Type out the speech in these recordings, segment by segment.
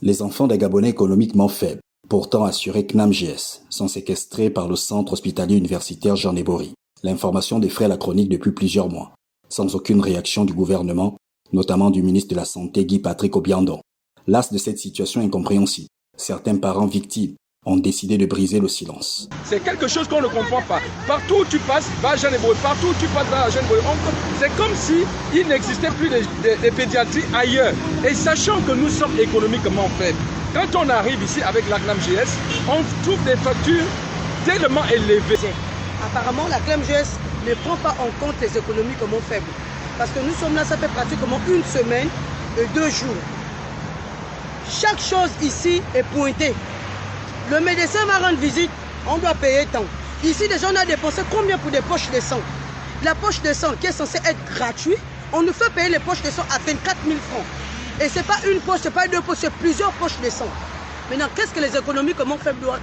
Les enfants des Gabonais économiquement faibles, pourtant assurés CNAMGS, sont séquestrés par le centre hospitalier universitaire Jean Ebori. L'information défraie la chronique depuis plusieurs mois, sans aucune réaction du gouvernement, notamment du ministre de la Santé Guy-Patrick Obiandon. Las de cette situation incompréhensible, certains parents victimes ont décidé de briser le silence. C'est quelque chose qu'on ne comprend pas. Partout où tu passes, va à Jean Ebori. Partout où tu passes, va à Jean Ebori. C'est comme s'il n'existait plus de pédiatrie ailleurs. Et sachant que nous sommes économiquement faibles, quand on arrive ici avec la CNAMGS, on trouve des factures tellement élevées. Apparemment, la CNAMGS ne prend pas en compte les économiquement faibles. Parce que nous sommes là, ça fait pratiquement une semaine et 2 jours. Chaque chose ici est pointée. Le médecin va rendre visite, on doit payer tant. Ici, déjà, on a dépensé combien pour des poches de sang? La poche de sang qui est censée être gratuite, on nous fait payer les poches de sang à 24 000 francs. Et ce n'est pas une poche, ce n'est pas 2 poches, c'est plusieurs poches de sang. Maintenant, qu'est-ce que les économiquement faibles doivent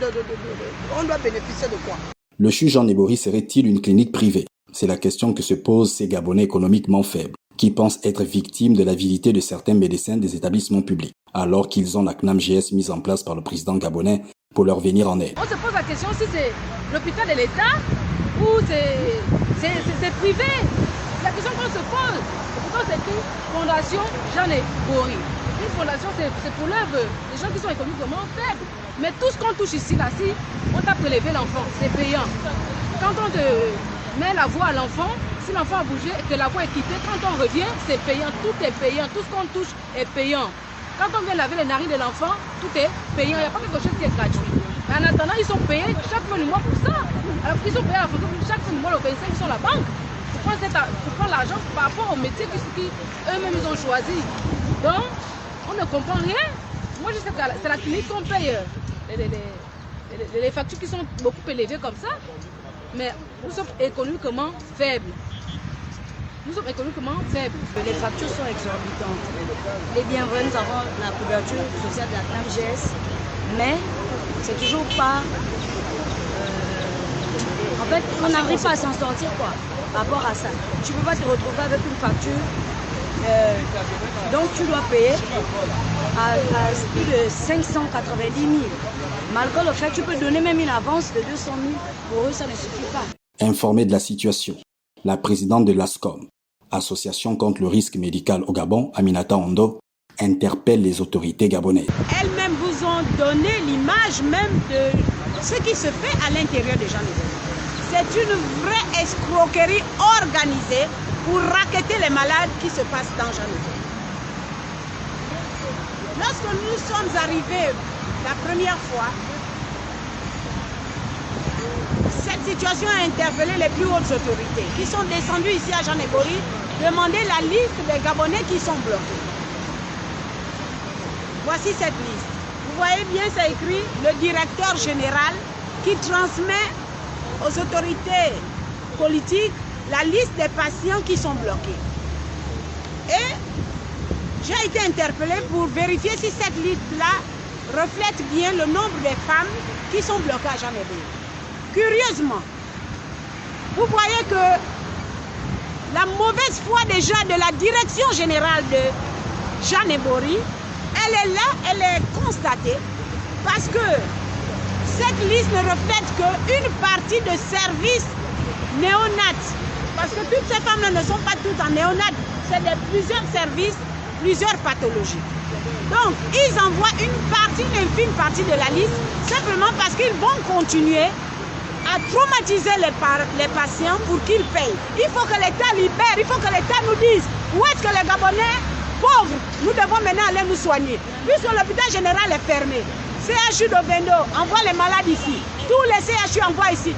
on doit bénéficier de quoi? Le CHU Jean Ebori serait-il une clinique privée? C'est la question que se posent ces Gabonais économiquement faibles, qui pensent être victimes de l'avidité de certains médecins des établissements publics, alors qu'ils ont la CNAMGS mise en place par le président gabonais pour leur venir en aide. On se pose la question si c'est l'hôpital de l'État ou c'est privé. C'est la question qu'on se pose. Pourtant, c'est une fondation Jean Ebori. Une fondation, c'est pour l'œuvre des gens qui sont économiquement faibles. Mais tout ce qu'on touche ici, si on t'a prélevé l'enfant, c'est payant. Quand on te met la voix à l'enfant, si l'enfant a bougé et que la voix est quittée, quand on revient, c'est payant. Tout est payant. Tout ce qu'on touche est payant. Quand on vient laver les narines de l'enfant, tout est payant. Il n'y a pas quelque chose qui est gratuit. Mais en attendant, ils sont payés chaque fin du mois pour ça. Alors qu'ils sont payés à la photo chaque fin du mois, le 25, ils sont à la banque. Pour prendre l'argent par rapport au métier qu'eux-mêmes ils ont choisi. Donc, on ne comprend rien. Moi, je sais que c'est la clinique qu'on paye les factures qui sont beaucoup élevées comme ça. Mais nous sommes économiquement faibles. Nous sommes économiquement faibles. Les factures sont exorbitantes. Eh bien, vrai, nous avons la couverture sociale de la CNAMGS, mais c'est toujours pas... en fait, on n'arrive pas à s'en sortir, quoi, par rapport à ça. Tu ne peux pas te retrouver avec une facture, donc tu dois payer à plus de 590 000. Malgré le fait que tu peux donner même une avance de 200 000, pour eux, ça ne suffit pas. Informée de la situation, la présidente de l'ASCOM, Association contre le risque médical au Gabon, Aminata Ondo, interpelle les autorités gabonaises. Elles-mêmes vous ont donné l'image même de ce qui se fait à l'intérieur des gens. C'est une vraie escroquerie organisée pour racketter les malades qui se passent dans Jean Ebori. Lorsque nous sommes arrivés la première fois, cette situation a interpellé les plus hautes autorités qui sont descendues ici à Jean Ebori demander la liste des Gabonais qui sont bloqués. Voici cette liste. Vous voyez bien, c'est écrit le directeur général qui transmet aux autorités politiques la liste des patients qui sont bloqués. Et j'ai été interpellée pour vérifier si cette liste-là reflète bien le nombre de femmes qui sont bloquées à Jean Ebori. Curieusement, vous voyez que la mauvaise foi déjà de la direction générale de Jean Ebori, elle est là, elle est constatée, parce que cette liste ne reflète qu'une partie de services néonates. Parce que toutes ces femmes-là ne sont pas toutes en néonates, c'est de plusieurs services, plusieurs pathologies. Donc, ils envoient une infime partie de la liste, simplement parce qu'ils vont continuer à traumatiser les patients pour qu'ils payent. Il faut que l'État libère, il faut que l'État nous dise où est-ce que les Gabonais pauvres, nous devons maintenant aller nous soigner. Puisque l'hôpital général est fermé, CHU d'Obendo envoie les malades ici, tous les CHU envoient ici.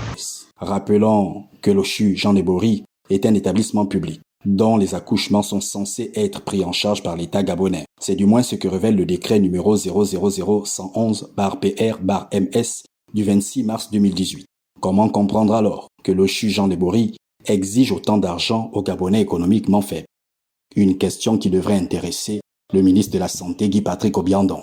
Rappelons que le CHU Jean Ebori est un établissement public dont les accouchements sont censés être pris en charge par l'État gabonais. C'est du moins ce que révèle le décret numéro 000-111-PR-MS du 26 mars 2018. Comment comprendre alors que le CHU Jean Ebori exige autant d'argent aux Gabonais économiquement faibles? Une question qui devrait intéresser le ministre de la Santé Guy-Patrick Obiandon.